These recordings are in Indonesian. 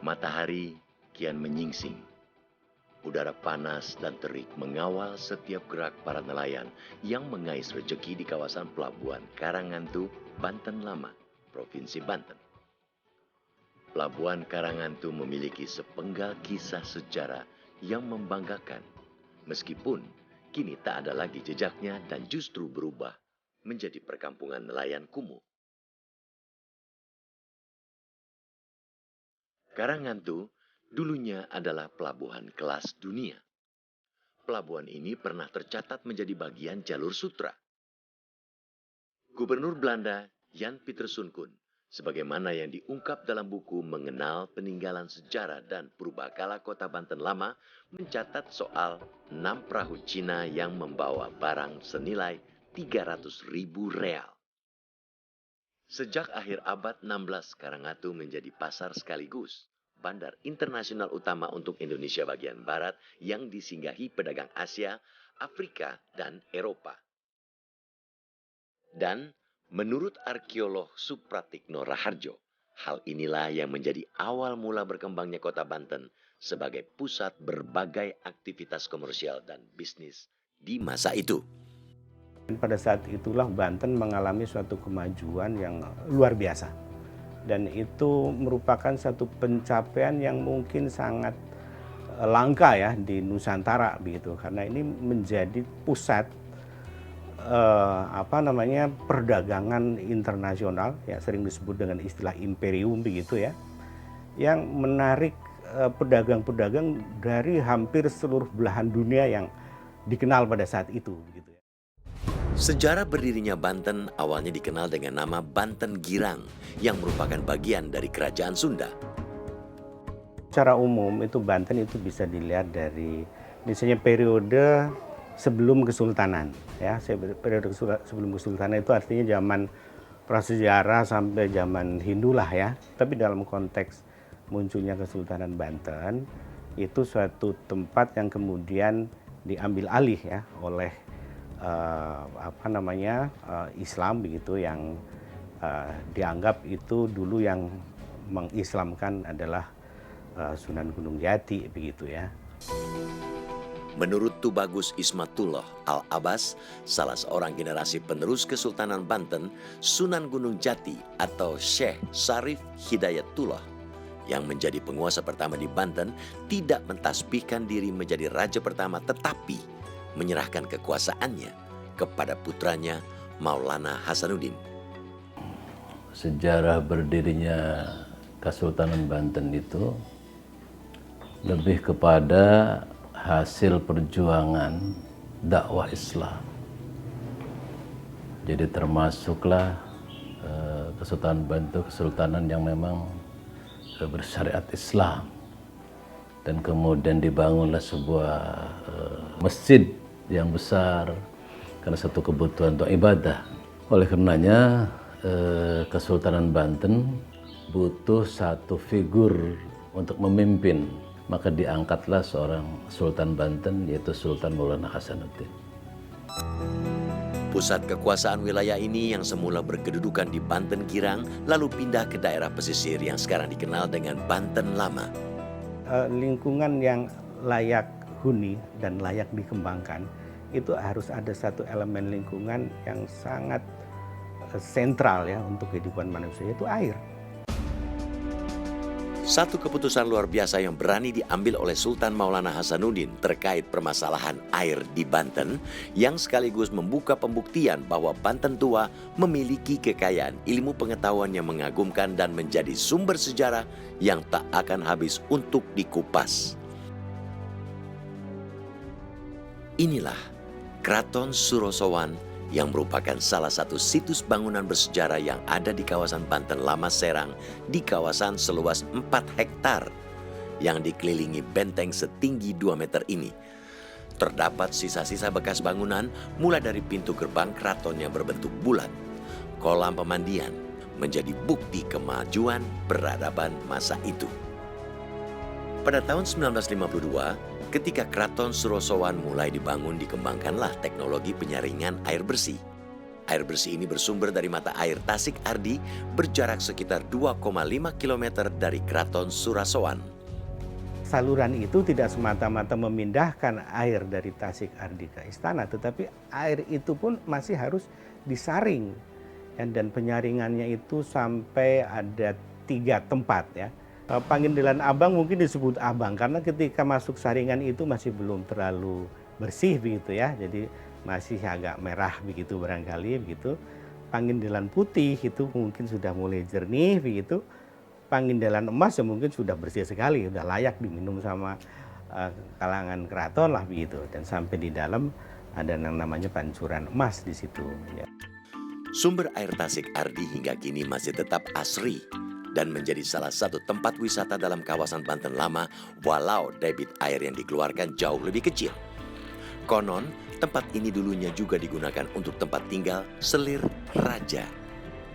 Matahari kian menyingsing. Udara panas dan terik mengawal setiap gerak para nelayan yang mengais rejeki di kawasan pelabuhan Karangantu, Banten Lama, Provinsi Banten. Pelabuhan Karangantu memiliki sepenggal kisah sejarah yang membanggakan, meskipun kini tak ada lagi jejaknya dan justru berubah menjadi perkampungan nelayan kumuh. Karangantu dulunya adalah pelabuhan kelas dunia. Pelabuhan ini pernah tercatat menjadi bagian jalur sutra. Gubernur Belanda Jan Pieter Soenkoen, sebagaimana yang diungkap dalam buku Mengenal Peninggalan Sejarah dan Purbakala Kota Banten Lama, mencatat soal 6 perahu Cina yang membawa barang senilai 300.000 real. Sejak akhir abad 16, Karangantu menjadi pasar sekaligus bandar internasional utama untuk Indonesia bagian barat yang disinggahi pedagang Asia, Afrika, dan Eropa. Dan menurut arkeolog Supratikno Raharjo, hal inilah yang menjadi awal mula berkembangnya kota Banten sebagai pusat berbagai aktivitas komersial dan bisnis di masa itu. Pada saat itulah Banten mengalami suatu kemajuan yang luar biasa. Dan itu merupakan satu pencapaian yang mungkin sangat langka ya di Nusantara begitu, karena ini menjadi pusat perdagangan internasional ya, sering disebut dengan istilah imperium begitu ya, yang menarik pedagang-pedagang dari hampir seluruh belahan dunia yang dikenal pada saat itu begitu. Sejarah berdirinya Banten awalnya dikenal dengan nama Banten Girang yang merupakan bagian dari kerajaan Sunda. Secara umum itu Banten itu bisa dilihat dari misalnya periode sebelum Kesultanan ya, periode sebelum Kesultanan itu artinya zaman prasejarah sampai zaman Hindu lah ya. Tapi dalam konteks munculnya Kesultanan Banten itu suatu tempat yang kemudian diambil alih ya oleh Islam begitu, yang dianggap itu dulu yang mengislamkan adalah Sunan Gunung Jati begitu ya. Menurut Tubagus Ismatullah Al-Abbas, salah seorang generasi penerus Kesultanan Banten, Sunan Gunung Jati atau Syekh Syarif Hidayatullah yang menjadi penguasa pertama di Banten tidak mentasbihkan diri menjadi raja pertama, tetapi menyerahkan kekuasaannya kepada putranya Maulana Hasanuddin. Sejarah berdirinya Kesultanan Banten itu lebih kepada hasil perjuangan dakwah Islam. Jadi termasuklah Kesultanan Banten, kesultanan yang memang bersyariat Islam. Dan kemudian dibangunlah sebuah masjid yang besar karena satu kebutuhan untuk ibadah. Oleh karenanya Kesultanan Banten butuh satu figur untuk memimpin, maka diangkatlah seorang Sultan Banten, yaitu Sultan Maulana Hasanuddin. Pusat kekuasaan wilayah ini yang semula berkedudukan di Banten Girang lalu pindah ke daerah pesisir yang sekarang dikenal dengan Banten Lama. Lingkungan yang layak huni dan layak dikembangkan itu harus ada satu elemen lingkungan yang sangat sentral ya untuk kehidupan manusia, yaitu air. Satu keputusan luar biasa yang berani diambil oleh Sultan Maulana Hasanuddin terkait permasalahan air di Banten, yang sekaligus membuka pembuktian bahwa Banten tua memiliki kekayaan ilmu pengetahuan yang mengagumkan dan menjadi sumber sejarah yang tak akan habis untuk dikupas. Inilah Kraton Surosowan yang merupakan salah satu situs bangunan bersejarah yang ada di kawasan Banten Lama Serang di kawasan seluas 4 hektar yang dikelilingi benteng setinggi 2 meter ini. Terdapat sisa-sisa bekas bangunan mulai dari pintu gerbang keraton yang berbentuk bulat, kolam pemandian, menjadi bukti kemajuan peradaban masa itu. Pada tahun 1952, ketika Kraton Surosowan mulai dibangun, dikembangkanlah teknologi penyaringan air bersih. Air bersih ini bersumber dari mata air Tasik Ardi berjarak sekitar 2,5 km dari Keraton Surasowan. Saluran itu tidak semata-mata memindahkan air dari Tasik Ardi ke istana, tetapi air itu pun masih harus disaring. Dan penyaringannya itu sampai ada 3 tempat ya. Pangindelan Abang mungkin disebut Abang karena ketika masuk saringan itu masih belum terlalu bersih begitu ya. Jadi masih agak merah begitu barangkali begitu. Pangindelan Putih itu mungkin sudah mulai jernih begitu. Pangindelan Emas ya mungkin sudah bersih sekali, sudah layak diminum sama kalangan keraton lah begitu. Dan sampai di dalam ada yang namanya pancuran emas di situ ya. Sumber air Tasik Ardi hingga kini masih tetap asri dan menjadi salah satu tempat wisata dalam kawasan Banten Lama walau debit air yang dikeluarkan jauh lebih kecil. Konon, tempat ini dulunya juga digunakan untuk tempat tinggal selir raja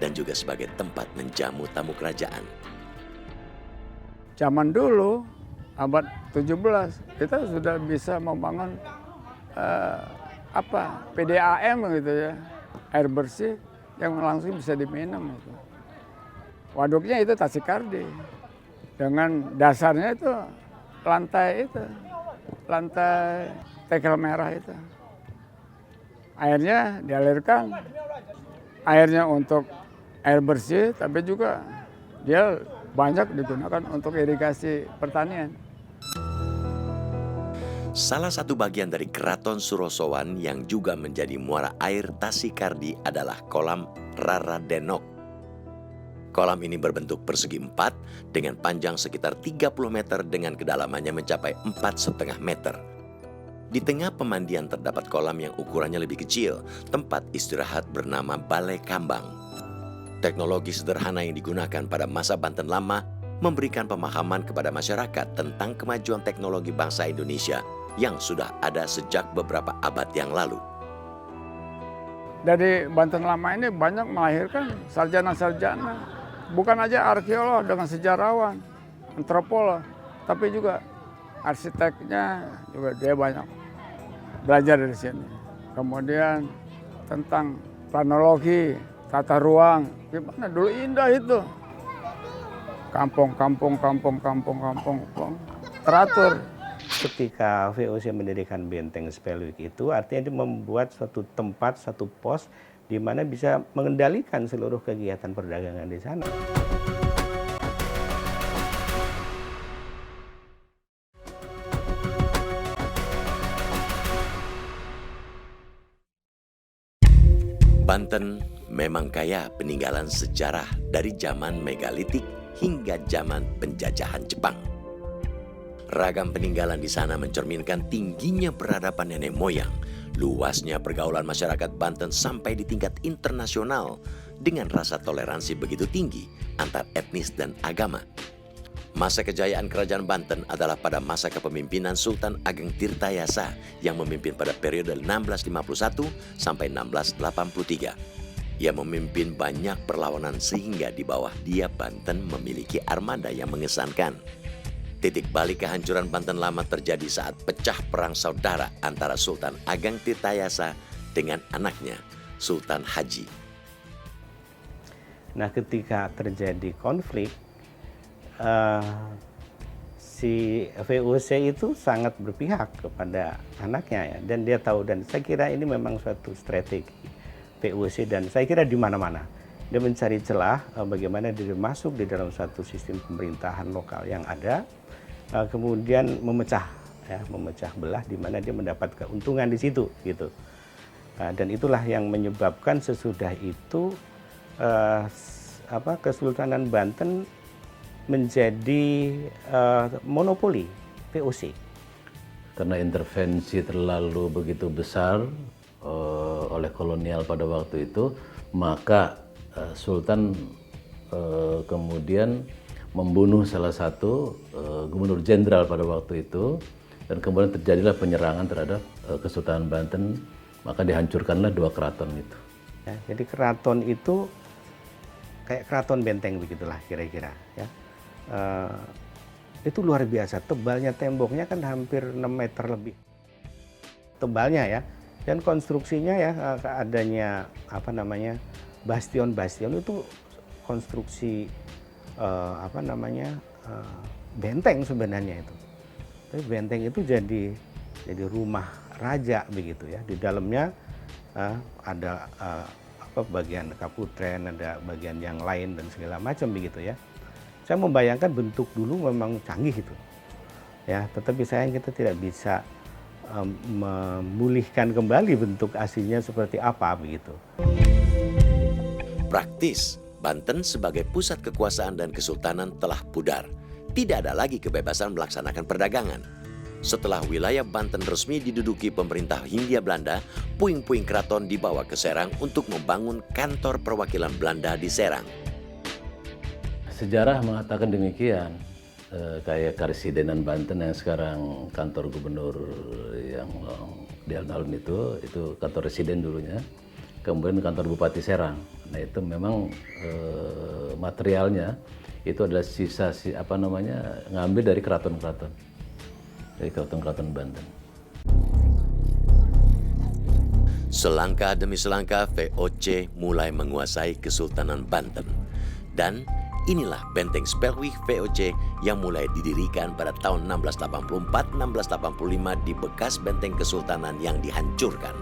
dan juga sebagai tempat menjamu tamu kerajaan. Zaman dulu, abad 17, kita sudah bisa membangun PDAM gitu ya, air bersih yang langsung bisa diminum. Gitu. Waduknya itu Tasik Ardi, dengan dasarnya itu lantai tekel merah itu. Airnya dialirkan, airnya untuk air bersih, tapi juga dia banyak digunakan untuk irigasi pertanian. Salah satu bagian dari Keraton Surosowan yang juga menjadi muara air Tasik Ardi adalah kolam Raradenok. Kolam ini berbentuk persegi 4 dengan panjang sekitar 30 meter dengan kedalamannya mencapai 4,5 meter. Di tengah pemandian terdapat kolam yang ukurannya lebih kecil, tempat istirahat bernama Balai Kambang. Teknologi sederhana yang digunakan pada masa Banten Lama memberikan pemahaman kepada masyarakat tentang kemajuan teknologi bangsa Indonesia yang sudah ada sejak beberapa abad yang lalu. Dari Banten Lama ini banyak melahirkan sarjana-sarjana, bukan aja arkeolog dengan sejarawan, antropolog, tapi juga arsiteknya juga dia banyak belajar dari sini. Kemudian tentang planologi, tata ruang, gimana dulu indah itu. Kampung teratur. Ketika VOC mendirikan benteng Spelwijk itu artinya dia membuat suatu tempat, satu pos di mana bisa mengendalikan seluruh kegiatan perdagangan di sana. Banten memang kaya peninggalan sejarah dari zaman megalitik hingga zaman penjajahan Jepang. Ragam peninggalan di sana mencerminkan tingginya peradaban nenek moyang, luasnya pergaulan masyarakat Banten sampai di tingkat internasional dengan rasa toleransi begitu tinggi antar etnis dan agama. Masa kejayaan kerajaan Banten adalah pada masa kepemimpinan Sultan Ageng Tirtayasa yang memimpin pada periode 1651 sampai 1683. Ia memimpin banyak perlawanan sehingga di bawah dia Banten memiliki armada yang mengesankan. Titik balik kehancuran Banten Lama terjadi saat pecah perang saudara antara Sultan Ageng Tirtayasa dengan anaknya Sultan Haji. Nah, ketika terjadi konflik, si VOC itu sangat berpihak kepada anaknya ya, dan dia tahu, dan saya kira ini memang suatu strategi VOC, dan saya kira di mana-mana dia mencari celah bagaimana dia masuk di dalam satu sistem pemerintahan lokal yang ada, kemudian memecah belah di mana dia mendapat keuntungan di situ gitu. Dan itulah yang menyebabkan sesudah itu Kesultanan Banten menjadi monopoli VOC. Karena intervensi terlalu begitu besar oleh kolonial pada waktu itu, maka Sultan kemudian membunuh salah satu gubernur jenderal pada waktu itu, dan kemudian terjadilah penyerangan terhadap Kesultanan Banten, maka dihancurkanlah 2 keraton itu. Ya, jadi keraton itu kayak keraton benteng begitulah kira-kira ya. Itu luar biasa, tebalnya temboknya kan hampir 6 meter lebih tebalnya ya. Dan konstruksinya ya adanya apa namanya bastion-bastion itu konstruksi benteng sebenarnya itu. Tapi benteng itu jadi rumah raja begitu ya. Di dalamnya ada bagian kaputren, ada bagian yang lain dan segala macam begitu ya. Saya membayangkan bentuk dulu memang canggih itu. Ya, tetapi sayang kita tidak bisa memulihkan kembali bentuk aslinya seperti apa begitu. Praktis, Banten sebagai pusat kekuasaan dan kesultanan telah pudar. Tidak ada lagi kebebasan melaksanakan perdagangan. Setelah wilayah Banten resmi diduduki pemerintah Hindia Belanda, puing-puing keraton dibawa ke Serang untuk membangun kantor perwakilan Belanda di Serang. Sejarah mengatakan demikian. Kayak Karesidenan Banten yang sekarang kantor gubernur yang di alun-alun itu kantor residen dulunya. Kemudian kantor Bupati Serang. Nah itu memang materialnya itu adalah sisa ngambil dari keraton-keraton. Dari keraton-keraton Banten. Selangkah demi selangkah VOC mulai menguasai Kesultanan Banten. Dan inilah Benteng Spelwijk VOC yang mulai didirikan pada tahun 1684-1685 di bekas benteng Kesultanan yang dihancurkan.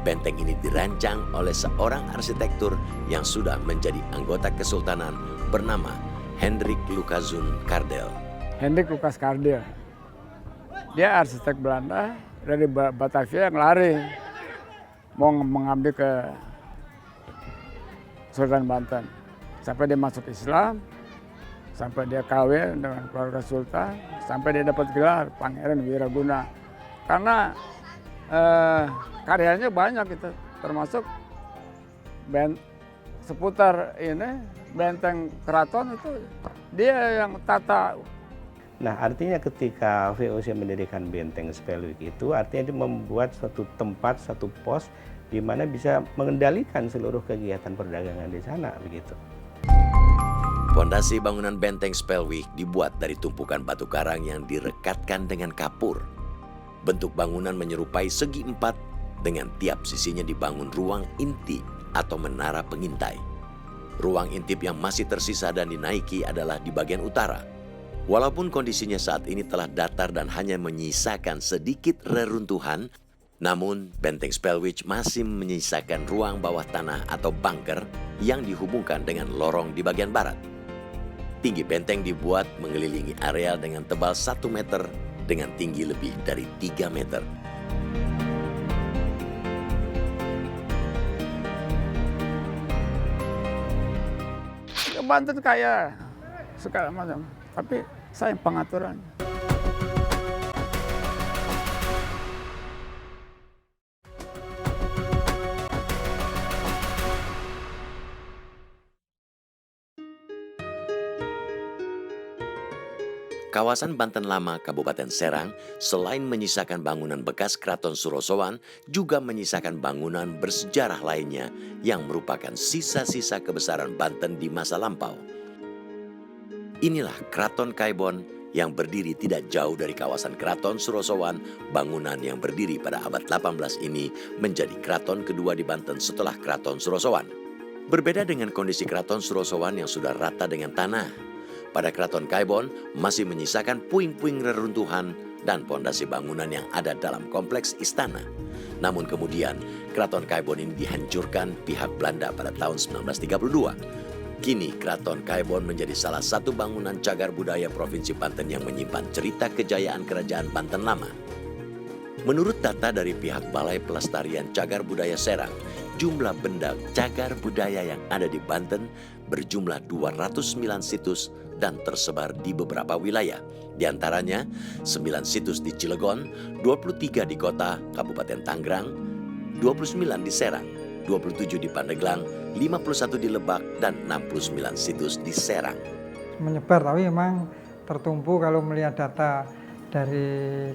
Benteng ini dirancang oleh seorang arsitektur yang sudah menjadi anggota Kesultanan bernama Hendrik Lukaszun Kardel. Hendrik Lucas Kardel. Dia arsitek Belanda dari Batavia yang lari mau mengambil ke Sultan Banten. Sampai dia masuk Islam, sampai dia kawin dengan keluarga Sultan, sampai dia dapat gelar Pangeran Wiraguna. Karena karyanya banyak itu, termasuk seputar ini benteng keraton itu dia yang tata. Nah, artinya ketika VOC mendirikan benteng Spelwijk itu artinya dia membuat suatu tempat, satu pos di mana bisa mengendalikan seluruh kegiatan perdagangan di sana begitu. Fondasi bangunan benteng Spelwijk dibuat dari tumpukan batu karang yang direkatkan dengan kapur. Bentuk bangunan menyerupai segi empat dengan tiap sisinya dibangun ruang inti atau menara pengintai. Ruang intip yang masih tersisa dan dinaiki adalah di bagian utara. Walaupun kondisinya saat ini telah datar dan hanya menyisakan sedikit reruntuhan, namun benteng Spelwijk masih menyisakan ruang bawah tanah atau bunker yang dihubungkan dengan lorong di bagian barat. Tinggi benteng dibuat mengelilingi areal dengan tebal 1 meter dengan tinggi lebih dari 3 meter. Banten kaya segala macam, tapi sayang pengaturannya. Kawasan Banten Lama, Kabupaten Serang, selain menyisakan bangunan bekas Keraton Surosowan, juga menyisakan bangunan bersejarah lainnya yang merupakan sisa-sisa kebesaran Banten di masa lampau. Inilah Keraton Kaibon yang berdiri tidak jauh dari kawasan Keraton Surosowan. Bangunan yang berdiri pada abad 18 ini menjadi keraton kedua di Banten setelah Keraton Surosowan. Berbeda dengan kondisi Keraton Surosowan yang sudah rata dengan tanah, pada Keraton Kaibon masih menyisakan puing-puing reruntuhan dan pondasi bangunan yang ada dalam kompleks istana. Namun kemudian Keraton Kaibon ini dihancurkan pihak Belanda pada tahun 1932. Kini Keraton Kaibon menjadi salah satu bangunan cagar budaya Provinsi Banten yang menyimpan cerita kejayaan Kerajaan Banten Lama. Menurut data dari pihak Balai Pelestarian Cagar Budaya Serang, jumlah benda cagar budaya yang ada di Banten berjumlah 209 situs dan tersebar di beberapa wilayah. Di antaranya 9 situs di Cilegon, 23 di kota Kabupaten Tangerang, 29 di Serang, 27 di Pandeglang, 51 di Lebak, dan 69 situs di Serang. Menyebar, tapi memang tertumpu kalau melihat data dari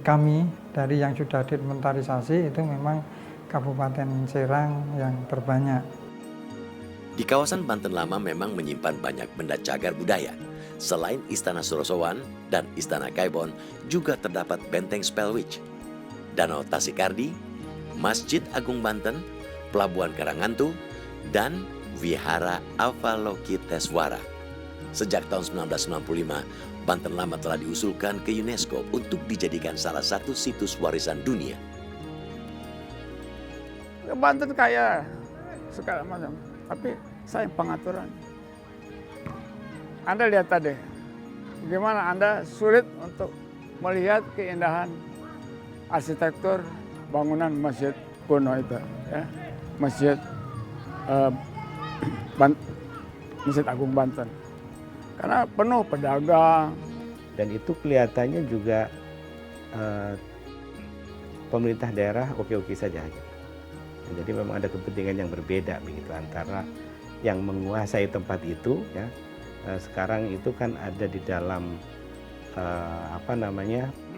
kami, dari yang sudah diinventarisasi, itu memang Kabupaten Serang yang terbanyak. Di kawasan Banten Lama memang menyimpan banyak benda cagar budaya. Selain Istana Surosowan dan Istana Kaibon, juga terdapat Benteng Spelwijk, Danau Tasikardi, Masjid Agung Banten, Pelabuhan Karangantu, dan Vihara Avalokiteswara. Sejak tahun 1995, Banten Lama telah diusulkan ke UNESCO untuk dijadikan salah satu situs warisan dunia. Banten kaya segala macam, tapi sayang pengaturan. Anda lihat tadi, bagaimana Anda sulit untuk melihat keindahan arsitektur bangunan masjid kuno itu, ya. Masjid Agung Banten, karena penuh pedagang. Dan itu kelihatannya juga pemerintah daerah oke-oke saja. Jadi memang ada kepentingan yang berbeda begitu antara yang menguasai tempat itu, ya. Sekarang itu kan ada di dalam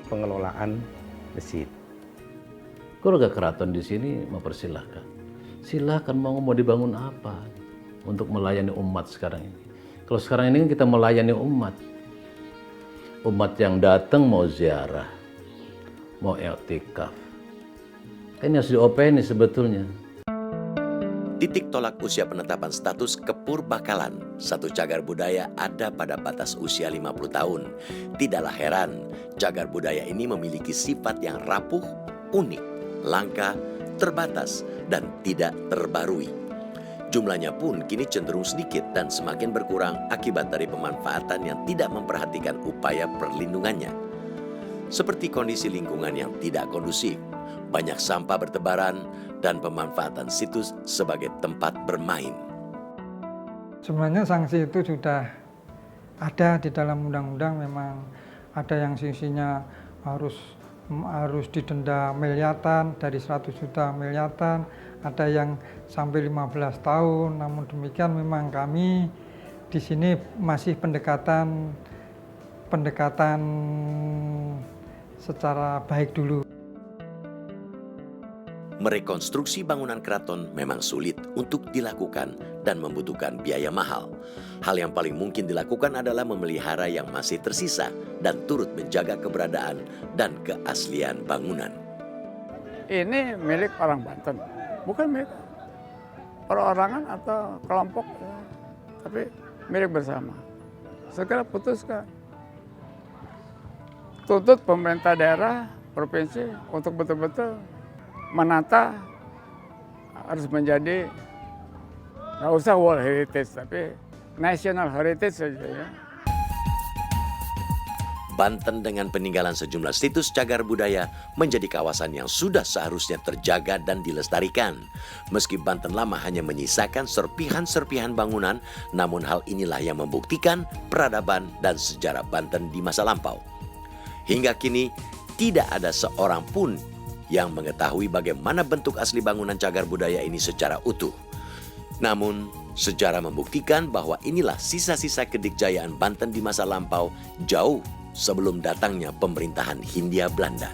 pengelolaan masjid. Keluarga keraton di sini mempersilahkan. Silahkan mau dibangun apa untuk melayani umat sekarang ini. Kalau sekarang ini kita melayani umat. Umat yang datang mau ziarah, mau i'tikaf. Ini harus diopeni sebetulnya. Titik tolak usia penetapan status kepurbakalan satu cagar budaya ada pada batas usia 50 tahun. Tidaklah heran, cagar budaya ini memiliki sifat yang rapuh, unik, langka, terbatas, dan tidak terbarui. Jumlahnya pun kini cenderung sedikit dan semakin berkurang akibat dari pemanfaatan yang tidak memperhatikan upaya perlindungannya. Seperti kondisi lingkungan yang tidak kondusif, banyak sampah bertebaran, dan pemanfaatan situs sebagai tempat bermain. Sebenarnya sanksi itu sudah ada di dalam undang-undang, memang ada yang sanksinya harus didenda miliaran, dari 100 juta miliaran, ada yang sampai 15 tahun. Namun demikian memang kami di sini masih pendekatan secara baik dulu. Merekonstruksi bangunan keraton memang sulit untuk dilakukan dan membutuhkan biaya mahal. Hal yang paling mungkin dilakukan adalah memelihara yang masih tersisa dan turut menjaga keberadaan dan keaslian bangunan. Ini milik orang Banten, bukan milik perorangan atau kelompok, ya, tapi milik bersama. Segera putuskan. Tuntut pemerintah daerah, provinsi untuk betul-betul menata, harus menjadi nggak usah World Heritage, tapi National Heritage saja, ya. Banten dengan peninggalan sejumlah situs cagar budaya menjadi kawasan yang sudah seharusnya terjaga dan dilestarikan. Meski Banten Lama hanya menyisakan serpihan-serpihan bangunan, namun hal inilah yang membuktikan peradaban dan sejarah Banten di masa lampau. Hingga kini tidak ada seorang pun yang mengetahui bagaimana bentuk asli bangunan cagar budaya ini secara utuh. Namun, sejarah membuktikan bahwa inilah sisa-sisa kedikjayaan Banten di masa lampau jauh sebelum datangnya pemerintahan Hindia Belanda.